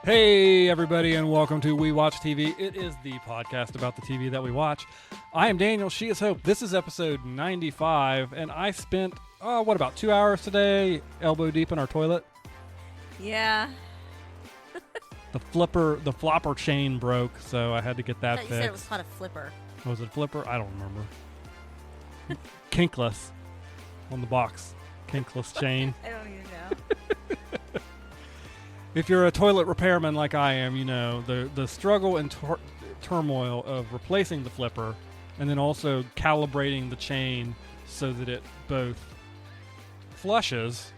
Hey, everybody, and welcome to We Watch TV. It is the podcast about the TV that we watch. I am Daniel. She is Hope. This is episode 95, and I spent, about 2 hours today elbow deep in our toilet. Yeah. The flopper chain broke, so I had to get that I thought fixed. you said it was called a flipper. Was it a flipper? I don't remember. Kinkless on the box. Kinkless chain. I don't even know. If you're a toilet repairman like I am, you know the struggle and turmoil of replacing the flipper and then also calibrating the chain so that it both flushes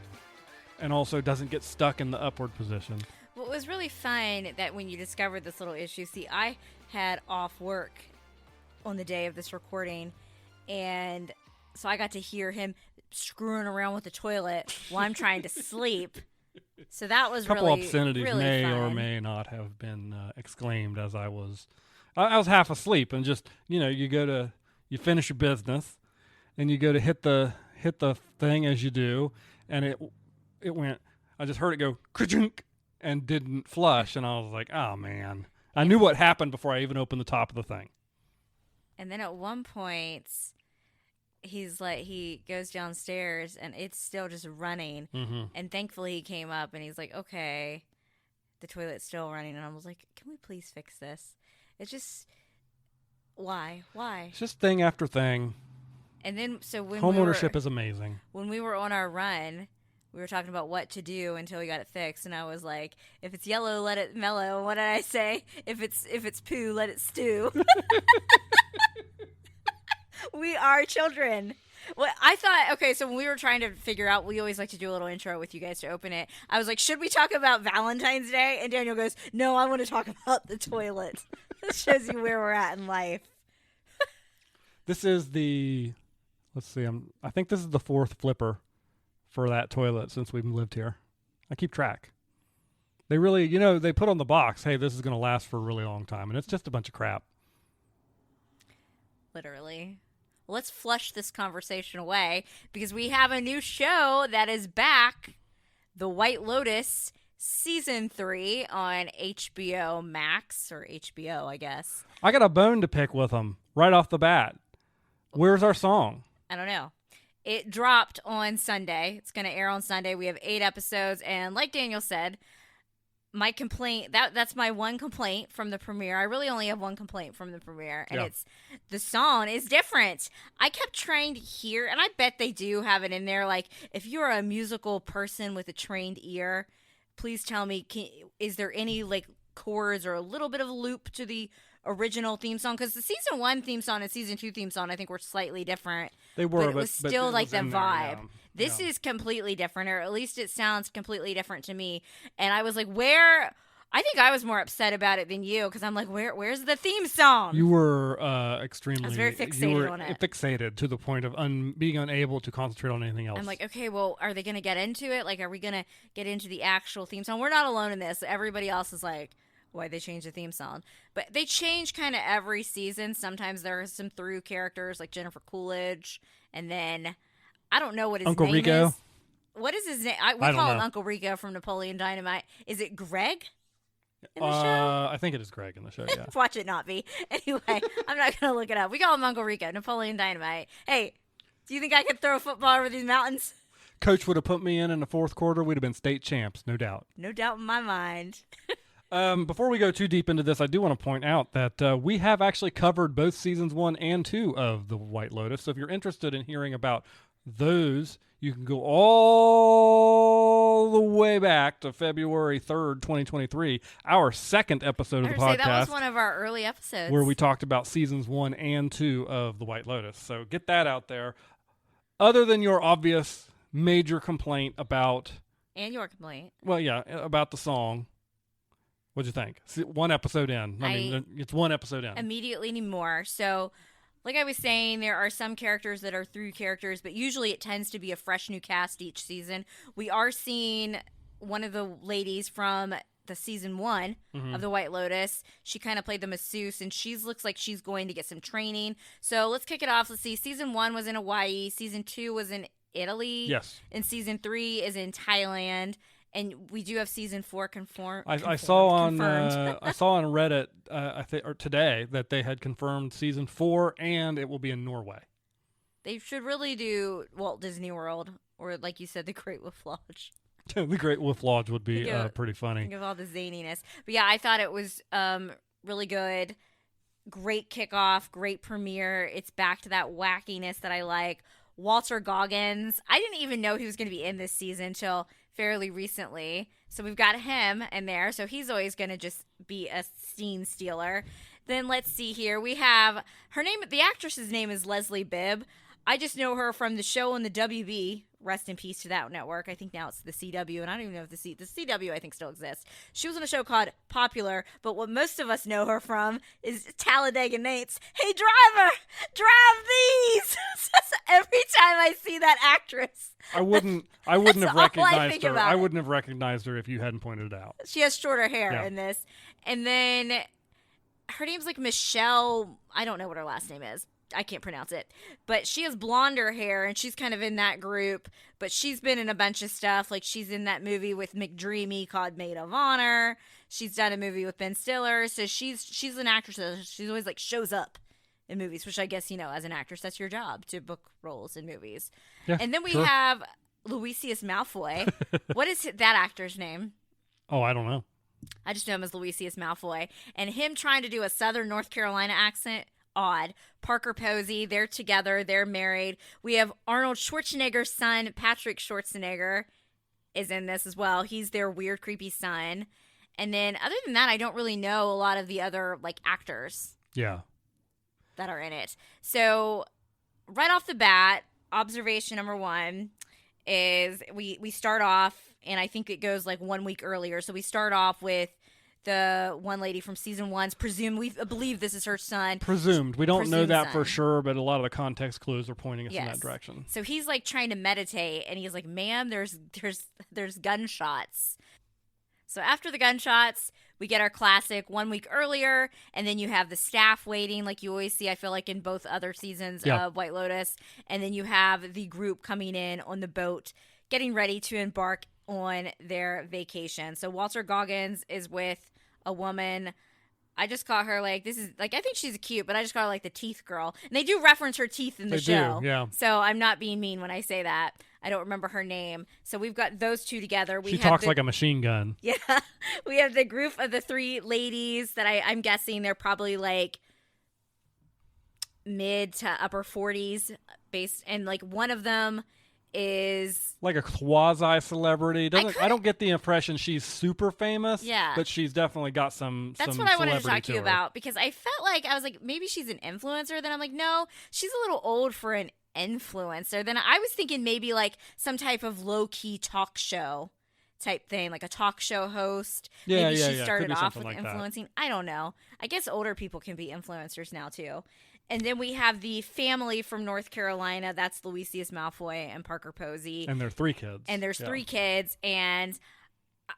and also doesn't get stuck in the upward position. Well, it was really fun that when you discovered this little issue, see, I had off work on the day of this recording, and so I got to hear him screwing around with the toilet while I'm trying to sleep. So that was couple really obscenities really may fun. or may not have been exclaimed as I was half asleep, and just you finish your business and you go to hit the thing as you do, and it went. I just heard it go ka-junk and didn't flush, and I was like, oh man! I knew what happened before I even opened the top of the thing. And then at one point, he goes downstairs and it's still just running. Mm-hmm. And thankfully he came up and he's like, okay, the toilet's still running. And I was like, can we please fix this? It's just, why? It's just thing after thing. And then, so when homeownership is amazing. When we were on our run, we were talking about what to do until we got it fixed. And I was like, if it's yellow, let it mellow. What did I say? If it's poo, let it stew. We are children. Well, I thought, okay, so when we were trying to figure out, we always like to do a little intro with you guys to open it. I was like, should we talk about Valentine's Day? And Daniel goes, no, I want to talk about the toilet. This shows you where we're at in life. This is I think this is the fourth flipper for that toilet since we've lived here. I keep track. They really, they put on the box, hey, this is going to last for a really long time. And it's just a bunch of crap. Literally. Let's flush this conversation away because we have a new show that is back, The White Lotus, Season 3 on HBO Max, or HBO, I guess. I got a bone to pick with them right off the bat. Where's our song? I don't know. It dropped on Sunday. It's going to air on Sunday. We have 8 episodes, and like Daniel said, my complaint, that's my one complaint from the premiere. I really only have one complaint from the premiere, and it's the song is different. I kept trying to hear, and I bet they do have it in there, like, if you're a musical person with a trained ear, please tell me, is there any, like, chords or a little bit of a loop to the original theme song? Because the season 1 theme song and season 2 theme song, I think, were slightly different. They were, but it was still it like was the in there, vibe. yeah. This is completely different, or at least it sounds completely different to me. And I was like, where? I think I was more upset about it than you, because I'm like, where's the theme song? You were extremely. I was very fixated on it. Fixated to the point of being unable to concentrate on anything else. I'm like, okay, well, are they going to get into it? Like, are we going to get into the actual theme song? We're not alone in this. Everybody else is like, why they changed the theme song. But they change kind of every season. Sometimes there are some through characters like Jennifer Coolidge, and then I don't know what his Uncle name Rico? is. What is his name? We I call don't him know. Uncle Rico from Napoleon Dynamite. Is it Greg in the show? I think it is Greg in the show, yeah. Watch it not be. Anyway, I'm not going to look it up. We call him Uncle Rico, Napoleon Dynamite. Hey, do you think I could throw a football over these mountains? Coach would have put me in the fourth quarter. We'd have been state champs, no doubt. No doubt in my mind. Before we go too deep into this, I do want to point out that we have actually covered both seasons 1 and 2 of The White Lotus. So if you're interested in hearing about those, you can go all the way back to February 3rd, 2023, our second episode of the podcast. That was one of our early episodes. Where we talked about seasons 1 and 2 of The White Lotus. So get that out there. Other than your obvious major complaint about... And your complaint. Well, yeah, about the song. What'd you think? One episode in. I mean, it's one episode in. Immediately need more. So, like I was saying, there are some characters that are through characters, but usually it tends to be a fresh new cast each season. We are seeing one of the ladies from the season 1 of The White Lotus. She kind of played the masseuse, and she looks like she's going to get some training. So let's kick it off. Let's see. Season 1 was in Hawaii. Season 2 was in Italy. Yes. And season 3 is in Thailand. And we do have season 4 confirmed. I saw on confirmed. I saw on Reddit I think or today that they had confirmed season 4 and it will be in Norway. They should really do Walt Disney World, or like you said, the Great Wolf Lodge. The Great Wolf Lodge would be pretty funny. Think of all the zaniness. But yeah, I thought it was really good. Great kickoff, great premiere. It's back to that wackiness that I like. Walter Goggins. I didn't even know he was going to be in this season till fairly recently. So we've got him in there. So he's always going to just be a scene stealer. Then let's see here. We have her name. The actress's name is Leslie Bibb. I just know her from the show on the WB. Rest in peace to that network. I think now it's the CW, and I don't even know if the CW I think still exists. She was on a show called Popular, but what most of us know her from is Talladega Nights. Hey driver, drive these. Every time I see that actress, I wouldn't have recognized her. I it. wouldn't have recognized her if you hadn't pointed it out. She has shorter hair in this, and then her name's like Michelle. I don't know what her last name is. I can't pronounce it, but she has blonder hair and she's kind of in that group, but she's been in a bunch of stuff. Like she's in that movie with McDreamy called Maid of Honor. She's done a movie with Ben Stiller. So she's an actress. She's always like shows up in movies, which I guess, as an actress, that's your job to book roles in movies. Yeah, and then we have Lucius Malfoy. What is that actor's name? Oh, I don't know. I just know him as Lucius Malfoy, and him trying to do a Southern North Carolina accent. Odd. Parker Posey, they're together, they're married. We have Arnold Schwarzenegger's son, Patrick Schwarzenegger, is in this as well. He's their weird, creepy son. And then other than that, I don't really know a lot of the other actors. Yeah. That are in it. So right off the bat, observation number 1 is we start off, and I think it goes 1 week earlier. So we start off with the one lady from season 1's presumed. I believe this is her son. Presumed. We don't know that son. for sure, but a lot of the context clues are pointing us in that direction. So he's trying to meditate, and he's like, "Ma'am, there's gunshots." So after the gunshots, we get our classic 1 week earlier, and then you have the staff waiting, like you always see. I feel like in both other seasons of White Lotus, and then you have the group coming in on the boat, getting ready to embark on their vacation. So Walter Goggins is with a woman. I just call her this is I think she's cute, but I just call her the teeth girl. And they do reference her teeth in the show. Do, yeah. So I'm not being mean when I say that. I don't remember her name. So we've got those two together. She talks like a machine gun. Yeah. We have the group of the 3 ladies that I'm guessing they're probably mid to upper 40s based, and one of them is like a quasi celebrity. I don't get the impression she's super famous. Yeah, but she's definitely got some. That's some what I wanted to talk to you her. about, because I felt I was maybe she's an influencer. Then I'm no, she's a little old for an influencer. Then I was thinking maybe some type of low key talk show type thing, like a talk show host. Yeah, maybe she yeah. started off with like influencing. That. I don't know. I guess older people can be influencers now too. And then we have the family from North Carolina. That's Lucius Malfoy and Parker Posey. And their 3 kids. And there's 3 kids. And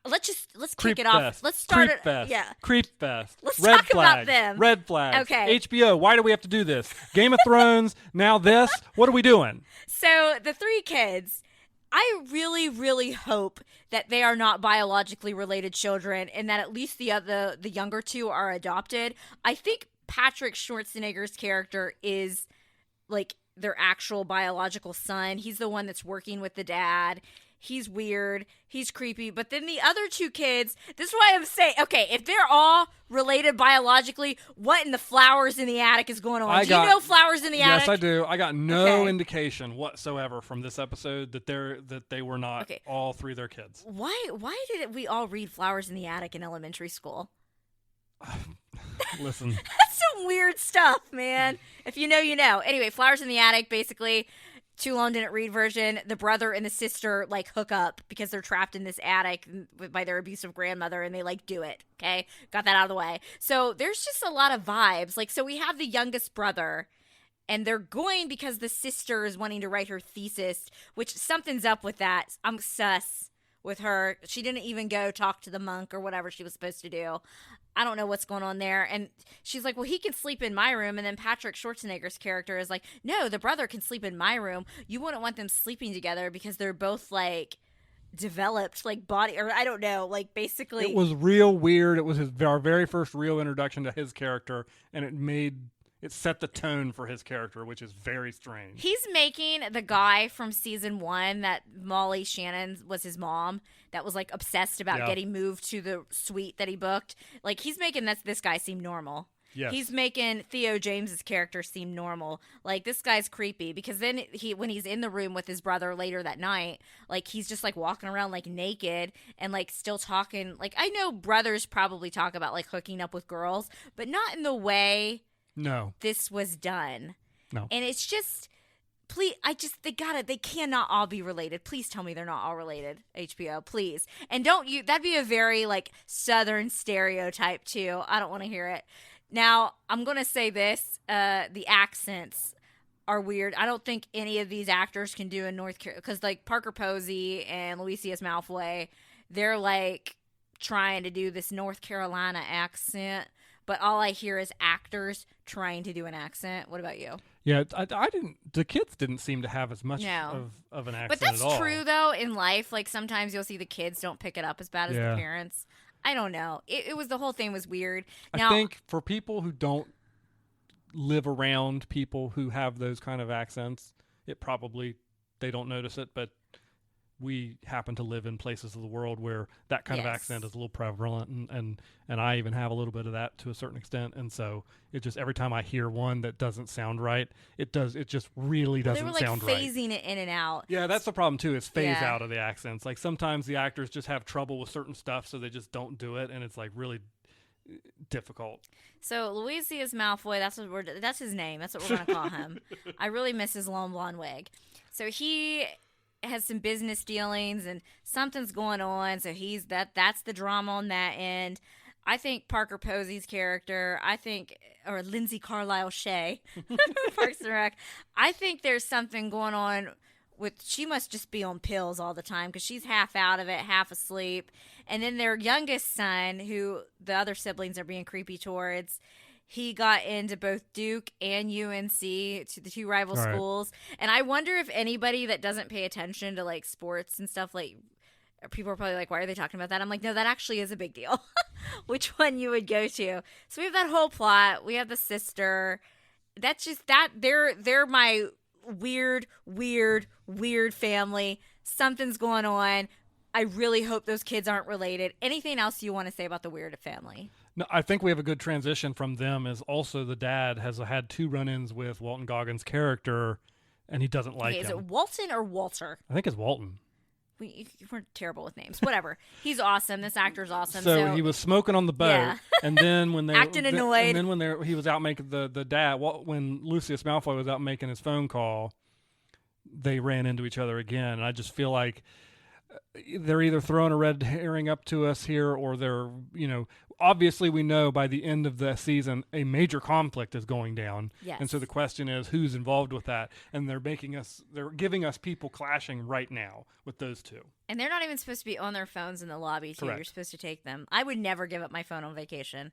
let's Creep kick it off. Fest. Let's start Creep it. Fest. Yeah. Creep Fest. Let's Red talk flags. about them. Red flags. Okay. HBO. Why do we have to do this? Game of Thrones. Now this. What are we doing? So the 3 kids, I really, really hope that they are not biologically related children, and that at least the younger 2 are adopted. I think Patrick Schwarzenegger's character is their actual biological son. He's the one that's working with the dad. He's weird. He's creepy. But then the other 2 kids, this is why I'm saying, okay, if they're all related biologically, what in the flowers in the attic is going on? Do you know Flowers in the Attic? Yes, I do. I got no indication whatsoever from this episode that they were not all 3 their kids. Why did we all read Flowers in the Attic in elementary school? Listen. That's some weird stuff, man. If you know, you know. Anyway, Flowers in the Attic, basically, Too Long Didn't Read version. The brother and the sister, hook up because they're trapped in this attic by their abusive grandmother, and they, do it, okay? Got that out of the way. So there's just a lot of vibes. So we have the youngest brother, and they're going because the sister is wanting to write her thesis, which something's up with that. I'm sus with her. She didn't even go talk to the monk or whatever she was supposed to do. I don't know what's going on there. And she's like, well, he can sleep in my room. And then Patrick Schwarzenegger's character is like, no, the brother can sleep in my room. You wouldn't want them sleeping together because they're both developed like body, or I don't know, like basically It was real weird. It was our very first real introduction to his character, and it set the tone for his character, which is very strange. he's making the guy from season 1 that Molly Shannon was his mom that was like obsessed about getting moved to the suite that he booked. Like he's making this guy seem normal. Yes. He's making Theo James's character seem normal. Like this guy's creepy because then when he's in the room with his brother later that night, like he's just like walking around like naked and like still talking. Like I know brothers probably talk about like hooking up with girls, but not in the way this was done. No. And it's just please, they cannot all be related. Please tell me they're not all related, HBO, please. And that'd be a very like Southern stereotype too. I don't want to hear it. Now, I'm going to say this, the accents are weird. I don't think any of these actors can do a North Carolina, because like Parker Posey and Lucius Malfoy, they're like trying to do this North Carolina accent, but all I hear is actors trying to do an accent. What about you? Yeah, the kids didn't seem to have as much of an accent but that's at all. true, though, in life. Like, sometimes you'll see the kids don't pick it up as bad as the parents. I don't know. The whole thing was weird. Now, I think for people who don't live around people who have those kind of accents, they don't notice it, but we happen to live in places of the world where that kind of accent is a little prevalent, and I even have a little bit of that to a certain extent, and so it just every time I hear one that doesn't sound right, it just really doesn't sound right. They were like phasing it in and out. Yeah, that's the problem too. Is phase out of the accents. Like sometimes the actors just have trouble with certain stuff, so they just don't do it, and it's like really difficult. So Lucius Malfoy, that's his name. That's what we're gonna call him. I really miss his long blonde wig. So he has some business dealings and something's going on, so that's the drama on that end. I think Parker Posey's character, or Lindsay Carlisle Shea, Parks and Rec, I think there's something going on she must just be on pills all the time because she's half out of it, half asleep. And then their youngest son, who the other siblings are being creepy towards, he got into both Duke and UNC, to the two rival schools. And I wonder if anybody that doesn't pay attention to like sports and stuff, like people are probably like, why are they talking about that? I'm like, no, that actually is a big deal. Which one you would go to. So we have that whole plot. We have the sister. That's just that. They're my weird family. Something's going on. I really hope those kids aren't related. Anything else you want to say about the weird family? No, I think we have a good transition from them. Is also the dad has had 2 run-ins with Walton Goggins' character, and he doesn't like him. Is it Walton or Walter? I think it's Walton. We're terrible with names. Whatever. He's awesome. This actor's awesome. So he was smoking on the boat, and then when they acting annoyed, and then when he was out making the dad, when Lucius Malfoy was out making his phone call, they ran into each other again. And I just feel like they're either throwing a red herring up to us here, or they're, obviously we know by the end of the season a major conflict is going down. Yes. And so the question is who's involved with that, and they're giving us people clashing right now with those two. And they're not even supposed to be on their phones in the lobby too. Correct. You're supposed to take them. I would never give up my phone on vacation.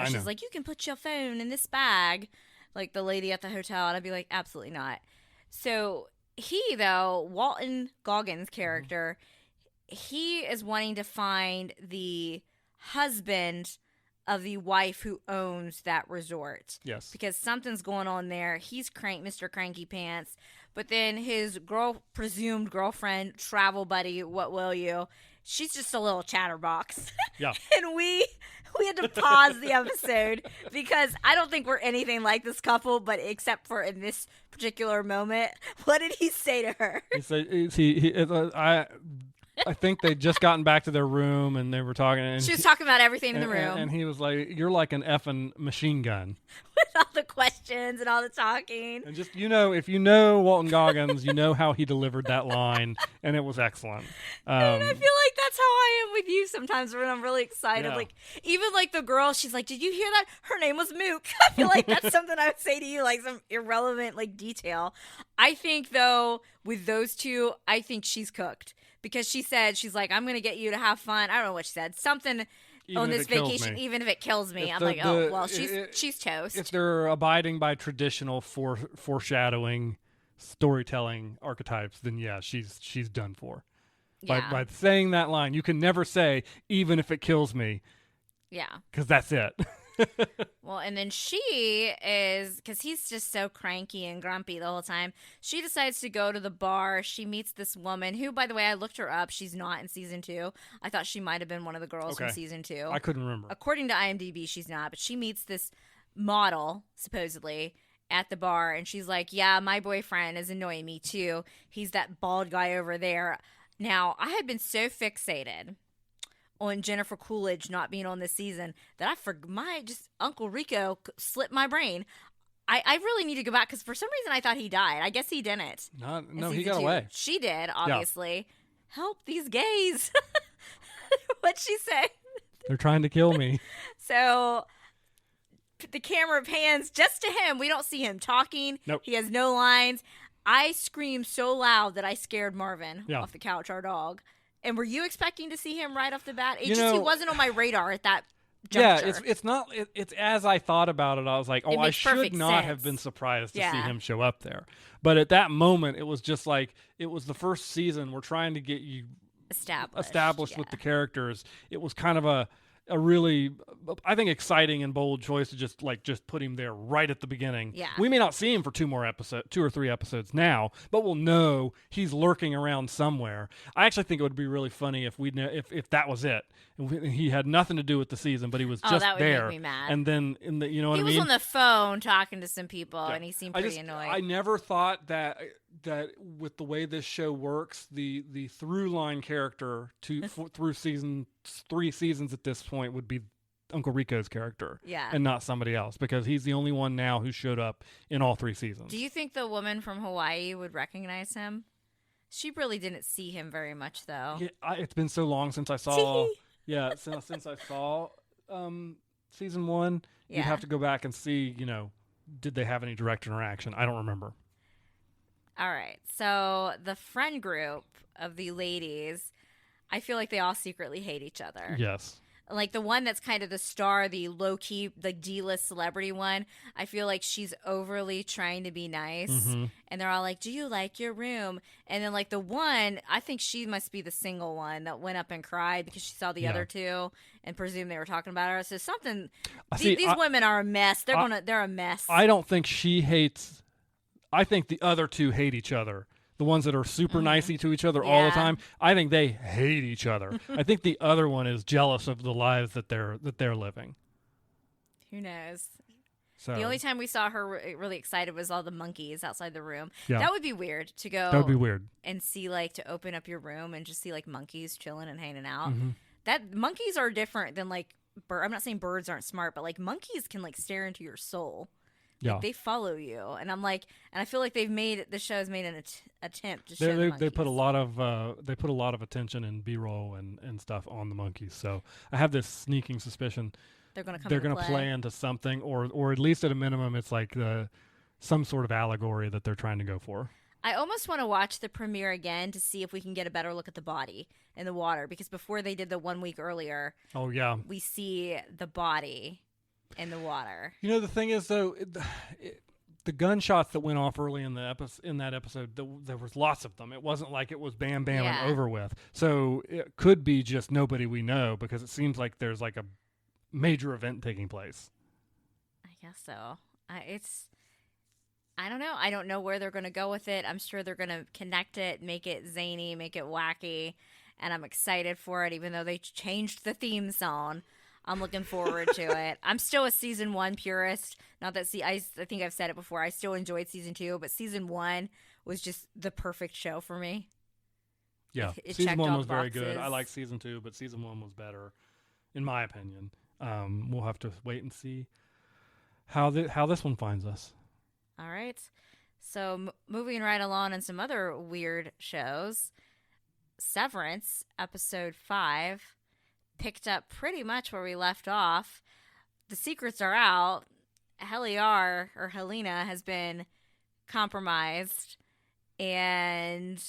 She's like, you can put your phone in this bag, like the lady at the hotel, and I'd be like, absolutely not. So Walton Goggins' character, he is wanting to find the husband of the wife who owns that resort. Yes. Because something's going on there. He's Mr. Cranky Pants. But then his presumed girlfriend, travel buddy, what will you? She's just a little chatterbox. Yeah. And we had to pause the episode because I don't think we're anything like this couple, but except for in this particular moment. What did he say to her? He said, I think they'd just gotten back to their room and they were talking. And she was talking about everything in the room. And he was like, you're like an effing machine gun. With all the questions and all the talking. And just, if you know Walton Goggins, you know how he delivered that line, and it was excellent. And I feel like that's how I am with you sometimes when I'm really excited. Yeah. Like, even like the girl, she's like, did you hear that? Her name was Mook. I feel like that's something I would say to you, like some irrelevant like detail. I think, though, with those two, I think she's cooked. Because she's like, I'm going to get you to have fun. I don't know what she said. Something on this vacation, even if it kills me. I'm she's toast. If they're abiding by traditional foreshadowing, storytelling archetypes, then yeah, she's done for. Yeah. By saying that line. You can never say, even if it kills me, Yeah. because that's it. Well, and then she is, because he's just so cranky and grumpy the whole time, she decides to go to the bar. She meets this woman who, by the way, I looked her up. She's not in season 2. I thought she might have been one of the girls from season 2. I couldn't remember. According to IMDb, she's not, but she meets this model, supposedly, at the bar, and she's like, yeah, my boyfriend is annoying me too. He's that bald guy over there. Now, I had been so fixated on Jennifer Coolidge not being on this season that I forgot just Uncle Rico slipped my brain. I really need to go back because for some reason I thought he died. I guess he didn't. No, he got away. She did, obviously. Yeah. Help these gays. What'd she say? They're trying to kill me. So the camera pans just to him. We don't see him talking. Nope. He has no lines. I screamed so loud that I scared Marvin off the couch, our dog. And were you expecting to see him right off the bat? He wasn't on my radar at that juncture. Yeah, it's not. It's as I thought about it, I was like, I should not have been surprised to see him show up there. But at that moment, it was just like, it was the first season. We're trying to get you established with the characters. It was kind of a really, I think, exciting and bold choice to just put him there right at the beginning. Yeah. We may not see him for 2 or 3 episodes now, but we'll know he's lurking around somewhere. I actually think it would be really funny if if that was it. He had nothing to do with the season, but he was just that would there. make me mad. And then he was on the phone talking to some people, and he seemed pretty annoyed. I never thought that with the way this show works, the through line character through 3 seasons at this point would be Uncle Rico's character, and not somebody else, because he's the only one now who showed up in all 3 seasons. Do you think the woman from Hawaii would recognize him? She really didn't see him very much, though. Yeah, it's been so long since I saw. Since I saw season 1, you'd have to go back and see. Did they have any direct interaction? I don't remember. All right. So the friend group of the ladies, I feel like they all secretly hate each other. Yes. Like the one that's kind of the star, the low-key, the D-list celebrity one, I feel like she's overly trying to be nice. Mm-hmm. And they're all like, do you like your room? And then like the one, I think she must be the single one that went up and cried because she saw the other 2 and presumed they were talking about her. So something, these women are a mess. They're a mess. I don't think she hates, I think the other 2 hate each other. The ones that are super nicey to each other all the time, I think they hate each other. I think the other one is jealous of the lives that they're living. Who knows? So the only time we saw her really excited was all the monkeys outside the room. Yeah. That would be weird to go. That would be weird. And see to open up your room and just see monkeys chilling and hanging out. Mm-hmm. That monkeys are different than I'm not saying birds aren't smart, but monkeys can stare into your soul. Yeah. They follow you, and I'm and I feel like the show's made an attempt to show they put a lot of attention and B-roll and stuff on the monkeys. So I have this sneaking suspicion they're going to play into something, or at least at a minimum, it's some sort of allegory that they're trying to go for. I almost want to watch the premiere again to see if we can get a better look at the body in the water, because before they did the 1 week earlier, we see the body in the water. The thing is, though, the gunshots that went off early in that episode, there was lots of them. It wasn't like it was bam, bam, and over with. So it could be just nobody we know, because it seems like there's a major event taking place. I guess so. I don't know. I don't know where they're going to go with it. I'm sure they're going to connect it, make it zany, make it wacky, and I'm excited for it, even though they changed the theme song. I'm looking forward to it. I'm still a season 1 purist. Not that I think I've said it before. I still enjoyed season 2, but season 1 was just the perfect show for me. Yeah, season 1 was very good. I like season 2, but season 1 was better, in my opinion. We'll have to wait and see how this one finds us. All right. So moving right along in some other weird shows, Severance episode 5. Picked up pretty much where we left off. The secrets are out. Helena has been compromised, and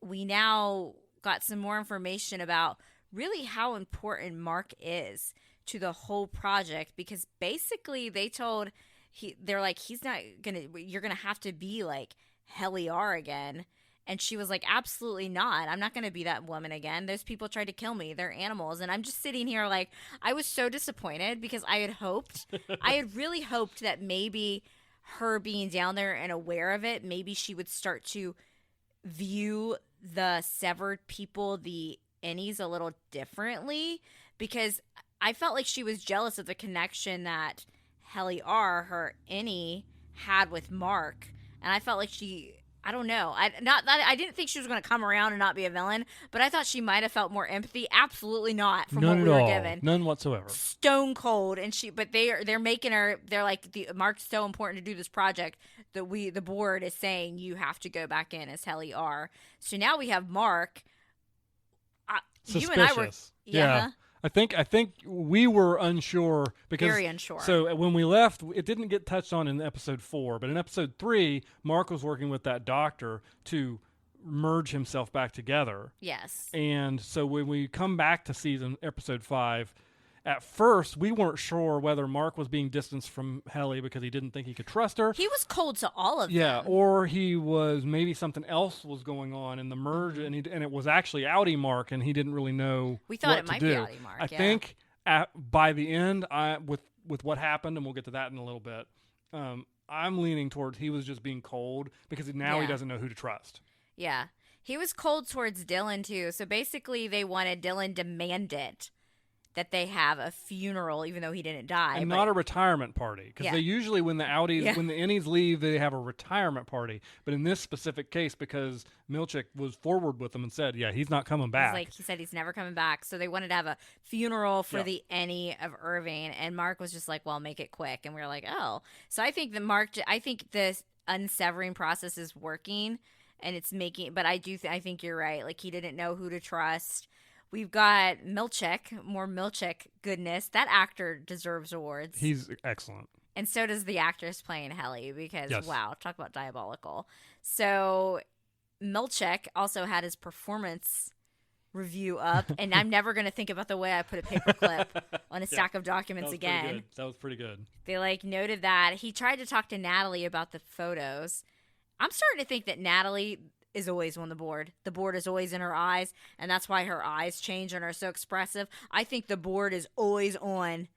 we now got some more information about really how important Mark is to the whole project, because basically they told you're gonna have to be like Heliar again, And she was like, absolutely not. I'm not going to be that woman again. Those people tried to kill me. They're animals. And I'm just sitting here like, I was so disappointed because I had really hoped that maybe her being down there and aware of it, maybe she would start to view the severed people, the innies, a little differently, because I felt like she was jealous of the connection that Helly R, her innie, had with Mark. And I felt like I don't know. I didn't think she was going to come around and not be a villain, but I thought she might have felt more empathy. Absolutely not, from None what we at were all. given. None whatsoever. Stone cold, and but they're making her. They're like, Mark's so important to do this project that the board is saying you have to go back in as Helly R. So now we have Mark. Suspicious. You and I were, yeah. I think we were unsure because very unsure. So when we left, it didn't get touched on in episode 4, but in episode 3, Mark was working with that doctor to merge himself back together. Yes. And so when we come back to episode 5, at first we weren't sure whether Mark was being distanced from Helly because he didn't think he could trust her. He was cold to all of them. Yeah, or he was maybe something else was going on in the merge, and it was actually outie Mark, and he didn't really know. We thought what it might to be do. outie Mark. I think by the end, with what happened, and we'll get to that in a little bit. I'm leaning towards he was just being cold because now he doesn't know who to trust. Yeah, he was cold towards Dylan too. So basically, they wanted Dylan demanded that they have a funeral, even though he didn't die. And not a retirement party. Because they usually, when the outies, when the innies leave, they have a retirement party. But in this specific case, because Milchick was forward with them and said, he's not coming back. He said he's never coming back. So they wanted to have a funeral for the innie of Irving. And Mark was just like, well, make it quick. And we were like, oh. So I think I think this unsevering process is working. And it's making, but I think you're right. Like, he didn't know who to trust. We've got Milchick, more Milchick goodness. That actor deserves awards. He's excellent. And so does the actress playing Helly because, wow, talk about diabolical. So Milchick also had his performance review up, and I'm never going to think about the way I put a paperclip on a stack of documents again. That was pretty good. They, noted that. He tried to talk to Natalie about the photos. I'm starting to think that Natalie is always on the board. The board is always in her eyes, and that's why her eyes change and are so expressive. I think the board is always on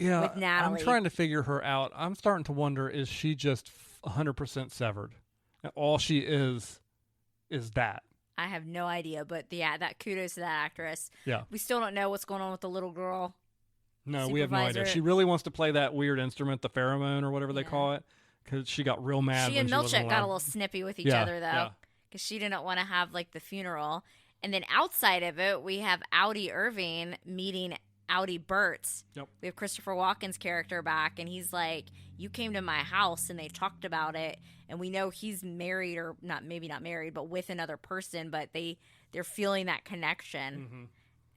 with Natalie. I'm trying to figure her out. I'm starting to wonder, is she just 100% severed? And all she is that. I have no idea, but that kudos to that actress. Yeah. We still don't know what's going on with the little girl. No, we have no idea. She really wants to play that weird instrument, the pheromone or whatever they call it, because she got real mad. She and Milchick got a little snippy with each other, though. Yeah. Because she didn't want to have the funeral. And then outside of it, we have Outie Irving meeting Outie Burtz. Yep. We have Christopher Walken's character back, and he's like, you came to my house, and they talked about it, and we know he's married, or maybe not married, but with another person, but they're feeling that connection. Mm-hmm.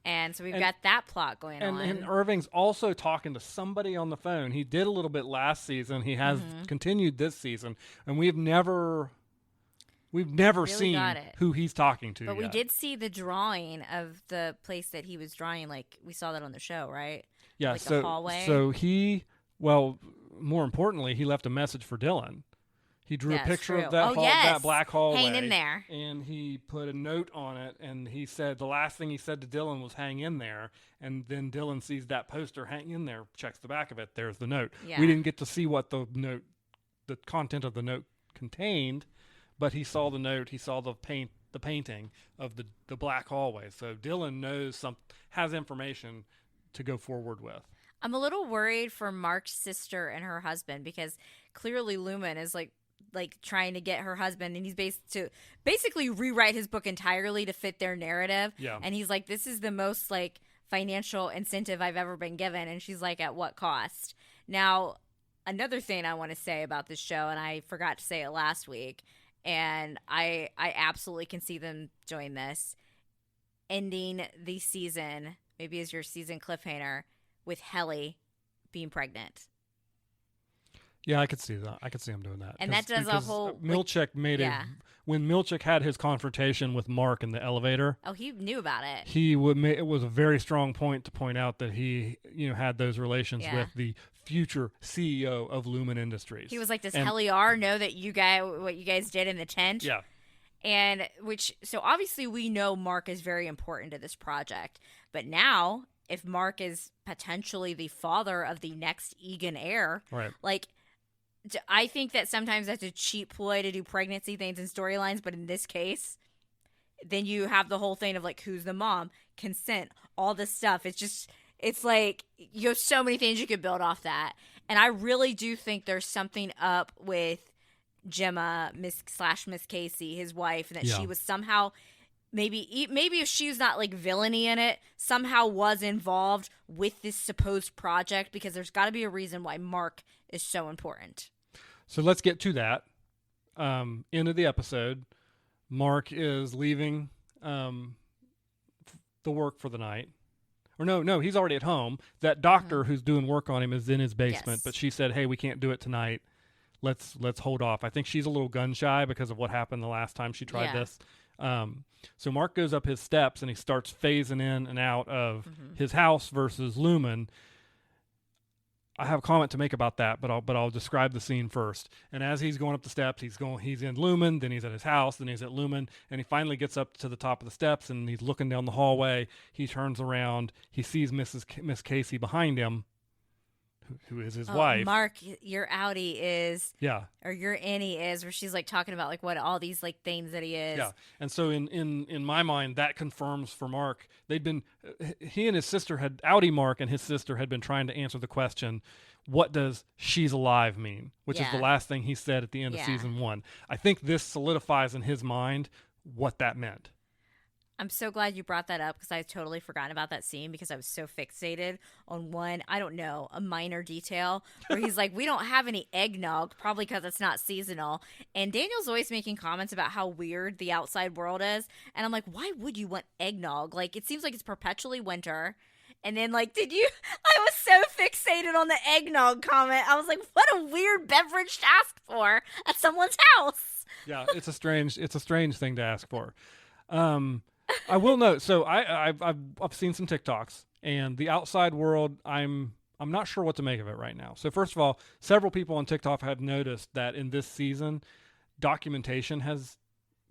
And so we've got that plot going on. And Irving's also talking to somebody on the phone. He did a little bit last season. He has continued this season, and we've never really seen who he's talking to. But we did see the drawing of the place that he was drawing. We saw that on the show, right? Yeah. The hallway. So more importantly, he left a message for Dylan. He drew a picture of that black hallway. Hang in there. And he put a note on it, and he said the last thing he said to Dylan was hang in there. And then Dylan sees that poster, hang in there, checks the back of it. There's the note. Yeah. We didn't get to see what the content of the note contained, but he saw the note. He saw the painting of the black hallway. So Dylan has information to go forward with. I'm a little worried for Mark's sister and her husband because clearly Lumen is like trying to get her husband, and he's basically rewrite his book entirely to fit their narrative. Yeah. And he's like, this is the most financial incentive I've ever been given. And she's like, at what cost? Now, another thing I want to say about this show, and I forgot to say it last week, and I absolutely can see them doing this, ending the season, maybe as your season cliffhanger, with Helly being pregnant. Yeah, I could see that. I could see him doing that. And that does a whole... Milchick when Milchick had his confrontation with Mark in the elevator... Oh, he knew about it. It was a very strong point to point out that he had those relations with the future CEO of Lumen Industries. He was like, does Helly R know that what you guys did in the tent? Yeah. And so obviously we know Mark is very important to this project. But now, if Mark is potentially the father of the next Egan heir, Right. like, I think that sometimes that's a cheap ploy to do pregnancy things and storylines. But in this case, then you have the whole thing of like, who's the mom, consent, all this stuff. It's like you have so many things you could build off that. And I really do think there's something up with Gemma, Miss Casey, his wife, and that she was somehow maybe if she's not like villainy in it, somehow was involved with this supposed project, because there's got to be a reason why Mark is so important. So let's get to that. End of the episode, Mark is leaving the work for the night. Or no, he's already at home. That doctor who's doing work on him is in his basement, but she said, hey, we can't do it tonight. Let's hold off. I think she's a little gun shy because of what happened the last time she tried this. So Mark goes up his steps and he starts phasing in and out of his house versus Lumen. I have a comment to make about that, but I'll describe the scene first. And as he's going up the steps, he's in Lumen, then he's at his house, then he's at Lumen, and he finally gets up to the top of the steps and he's looking down the hallway. He turns around, he sees Miss Casey behind him, who is his wife. Mark, your outie is, yeah, or your Annie is, where she's like talking about like what all these like things that he is. Yeah, and so in my mind that confirms for Mark, he and his sister had outie Mark and his sister had been trying to answer the question, what does she's alive mean? Which is the last thing he said at the end of season 1. I think this solidifies in his mind what that meant. I'm so glad you brought that up, because I had totally forgotten about that scene because I was so fixated on a minor detail where he's like, we don't have any eggnog, probably because it's not seasonal. And Daniel's always making comments about how weird the outside world is. And I'm like, why would you want eggnog? Like, it seems like it's perpetually winter. And then, like, I was so fixated on the eggnog comment. I was like, what a weird beverage to ask for at someone's house. Yeah, it's a strange thing to ask for. I will note, so I've seen some TikToks, and the outside world, I'm not sure what to make of it right now. So first of all, several people on TikTok had noticed that in this season, documentation has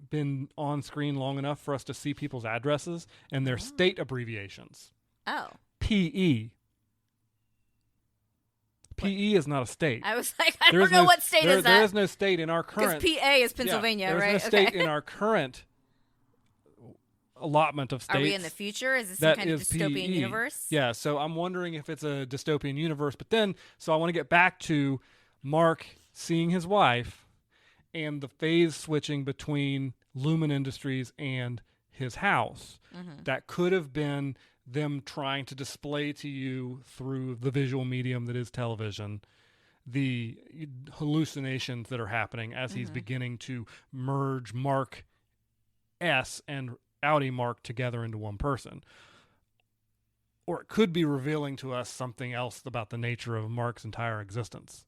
been on screen long enough for us to see people's addresses and their state abbreviations. Oh. PE. PE is not a state. I was like, I don't know what state is that. There is no state in our current... Because PA is Pennsylvania, right? There's no state in our current allotment of states. Are we in the future? Is this some kind of dystopian PE. Universe? Yeah, so I'm wondering if it's a dystopian universe. But then, so I want to get back to Mark seeing his wife and the phase switching between Lumen Industries and his house. That could have been them trying to display to you through the visual medium that is television the hallucinations that are happening as he's beginning to merge Mark S and outie Mark together into one person. Or it could be revealing to us something else about the nature of Mark's entire existence.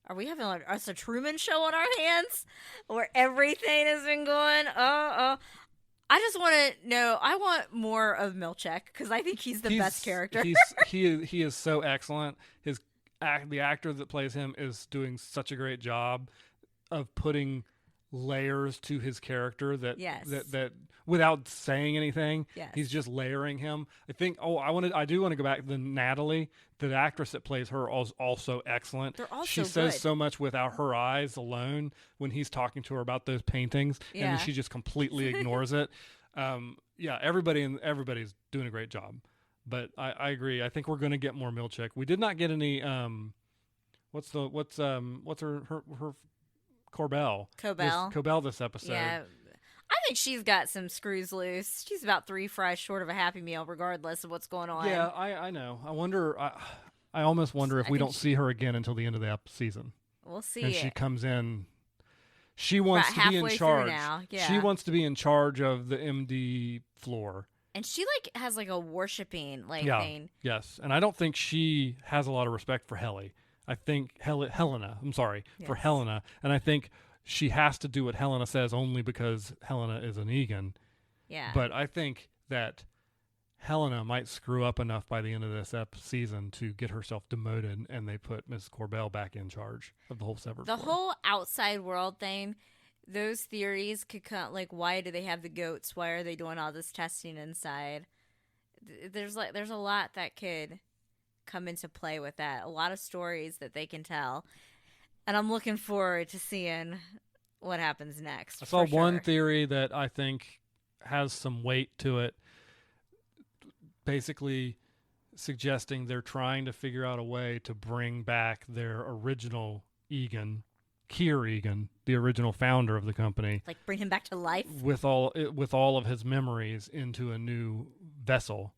Are we having like us a Truman Show on our hands where everything has been going? I just want to know. I want more of Milchek, because I think he's the best character. He is so excellent. The actor that plays him is doing such a great job of putting layers to his character that without saying anything, he's just layering him. I think. I do want to go back to Natalie, the actress that plays her, is also excellent. They're all she so says good. so much without her eyes alone when he's talking to her about those paintings, and then she just completely ignores it. Everybody's doing a great job. But I agree. I think we're going to get more Milchek. We did not get any. What's her Corbell? Cobell this episode. Yeah, I think she's got some screws loose. She's about 3 fries short of a Happy Meal, regardless of what's going on. Yeah, I know. I wonder. I almost wonder if we don't see her again until the end of the season. We'll see. And she comes in. She wants to be in charge. Now. Yeah. She wants to be in charge of the MD floor. And she has a worshiping thing. Yes, and I don't think she has a lot of respect for Helly. I think Helena. I'm sorry for Helena, and I think she has to do what Helena says only because Helena is an Egan. Yeah. But I think that Helena might screw up enough by the end of this season to get herself demoted, and they put Mrs. Corbell back in charge of the whole Severed. The whole outside world thing. those theories could come. Like, why do they have the goats? Why are they doing all this testing inside? There's a lot that could come into play with that. A lot of stories that they can tell, and I'm looking forward to seeing what happens next. I saw one theory that I think has some weight to it, basically suggesting they're trying to figure out a way to bring back their original Egan, Keir Egan, the original founder of the company, like bring him back to life with all of his memories into a new vessel.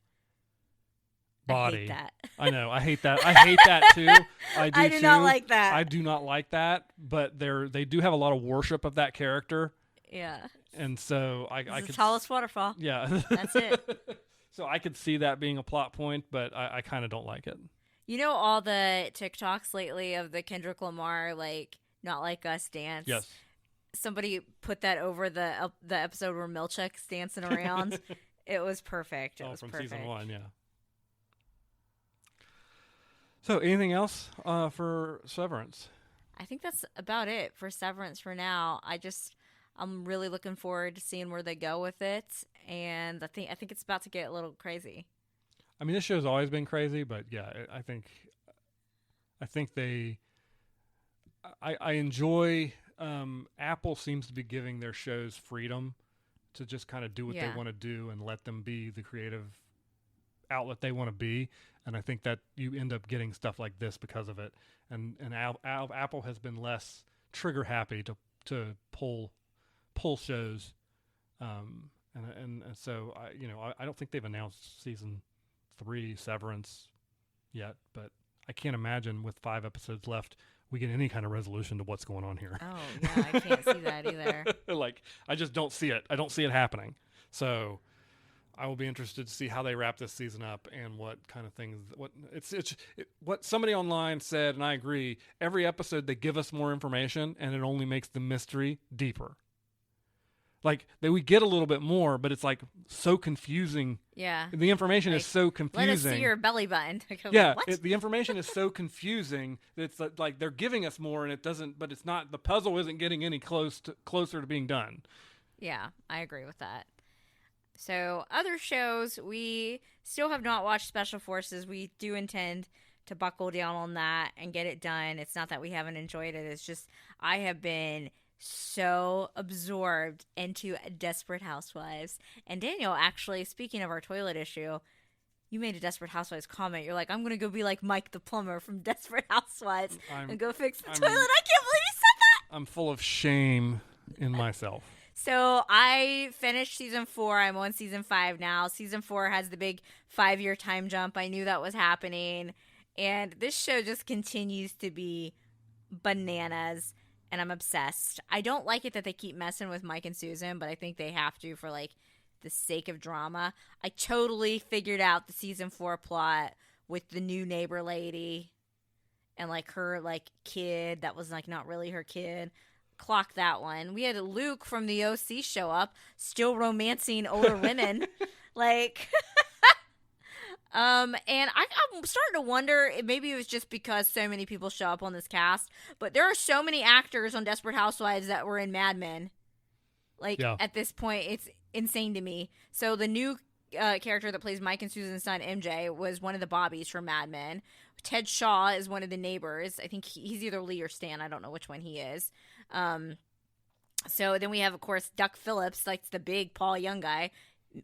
Body. I hate that. I know. I hate that. I hate that too. I do not like that. I do not like that. But they do have a lot of worship of that character. Yeah. And so I could. The tallest waterfall. Yeah. That's it. So I could see that being a plot point, but I kind of don't like it. You know all the TikToks lately of the Kendrick Lamar like Not Like Us dance. Yes. Somebody put that over the episode where Milchick's dancing around. It was perfect. It was from perfect. season 1, yeah. So, anything else for Severance? I think that's about it for Severance for now. I'm really looking forward to seeing where they go with it, and I think it's about to get a little crazy. I mean, this show's always been crazy, but yeah, I think they. I enjoy. Apple seems to be giving their shows freedom to just kind of do what they want to do and let them be the creative outlet they want to be. And I think that you end up getting stuff like this because of it. And Apple has been less trigger happy to pull shows. And so I don't think they've announced season 3 Severance yet, but I can't imagine with 5 episodes left we get any kind of resolution to what's going on here. Oh yeah, I can't see that either. Like, I just don't see it. I don't see it happening. So I will be interested to see how they wrap this season up and what kind of things. What somebody online said, and I agree. Every episode they give us more information, and it only makes the mystery deeper. Like we get a little bit more, but it's like so confusing. Yeah, the information is so confusing. Let us see your belly button. Yeah, the information is so confusing that it's like they're giving us more, and it doesn't. But it's not. The puzzle isn't getting any closer to being done. Yeah, I agree with that. So other shows, we still have not watched Special Forces. We do intend to buckle down on that and get it done. It's not that we haven't enjoyed it. It's just I have been so absorbed into Desperate Housewives. And Daniel, actually, speaking of our toilet issue, you made a Desperate Housewives comment. You're like, I'm going to go be like Mike the plumber from Desperate Housewives and go fix the toilet. I can't believe you said that. I'm full of shame in myself. So I finished season 4. I'm on season 5 now. Season 4 has the big 5-year time jump. I knew that was happening. And this show just continues to be bananas. And I'm obsessed. I don't like it that they keep messing with Mike and Susan, but I think they have to for, like, the sake of drama. I totally figured out the season 4 plot with the new neighbor lady and, like, her, like, kid that was, like, not really her kid. Clock that one. We had Luke from the OC show up, still romancing older women. Like... and I'm starting to wonder, maybe it was just because so many people show up on this cast, but there are so many actors on Desperate Housewives that were in Mad Men. Like, At this point, it's insane to me. So the new character that plays Mike and Susan's son, MJ, was one of the Bobbies from Mad Men. Ted Shaw is one of the neighbors. I think he's either Lee or Stan. I don't know which one he is. So then we have, of course, Duck Phillips, like the big Paul Young guy.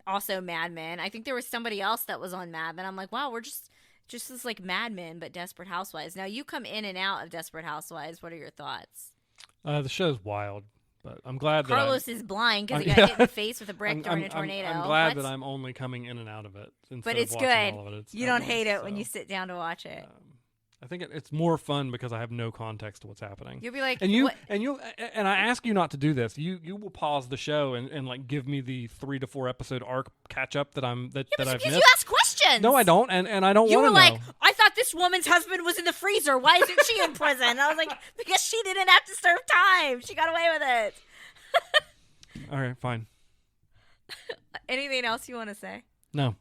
Also Mad Men. I think there was somebody else that was on Mad Men. I'm like, wow, we're just this like Mad Men, but Desperate Housewives. Now, you come in and out of Desperate Housewives. What are your thoughts? The show's wild, but I'm glad that Carlos is blind because he got hit in the face with a brick during a tornado. I'm glad that I'm only coming in and out of it. But it's good. You don't hate it when you sit down to watch it. I think it's more fun because I have no context to what's happening. You'll be like, and I ask you not to do this. You will pause the show and like give me the 3 to 4 episode arc catch up that I've missed. You ask questions. No, I don't, and I don't want to know. You were like, I thought this woman's husband was in the freezer. Why isn't she in prison? And I was like, because she didn't have to serve time. She got away with it. All right, fine. Anything else you want to say? No.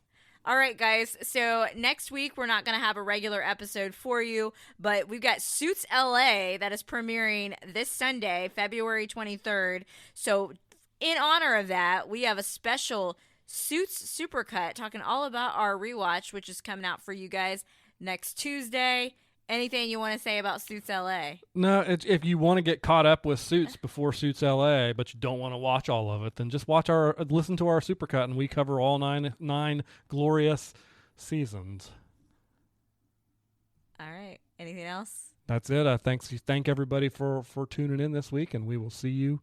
All right, guys. So next week, we're not going to have a regular episode for you, but we've got Suits LA that is premiering this Sunday, February 23rd. So in honor of that, we have a special Suits Supercut talking all about our rewatch, which is coming out for you guys next Tuesday. Anything you want to say about Suits LA? No, if you want to get caught up with Suits before Suits LA, but you don't want to watch all of it, then just listen to our supercut, and we cover all nine glorious seasons. All right. Anything else? That's it. Thank everybody for tuning in this week, and we will see you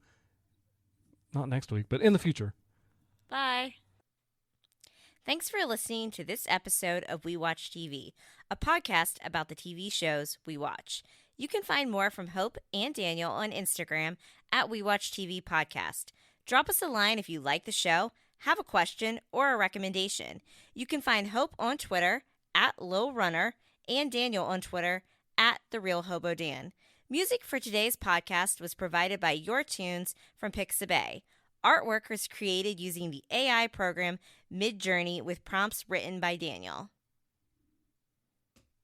not next week, but in the future. Bye. Thanks for listening to this episode of We Watch TV, a podcast about the TV shows we watch. You can find more from Hope and Daniel on Instagram at We Watch TV Podcast. Drop us a line if you like the show, have a question, or a recommendation. You can find Hope on Twitter at Lil Runner and Daniel on Twitter at The Real Hobo Dan. Music for today's podcast was provided by Your Tunes from Pixabay. Artwork was created using the AI program Midjourney with prompts written by Daniel.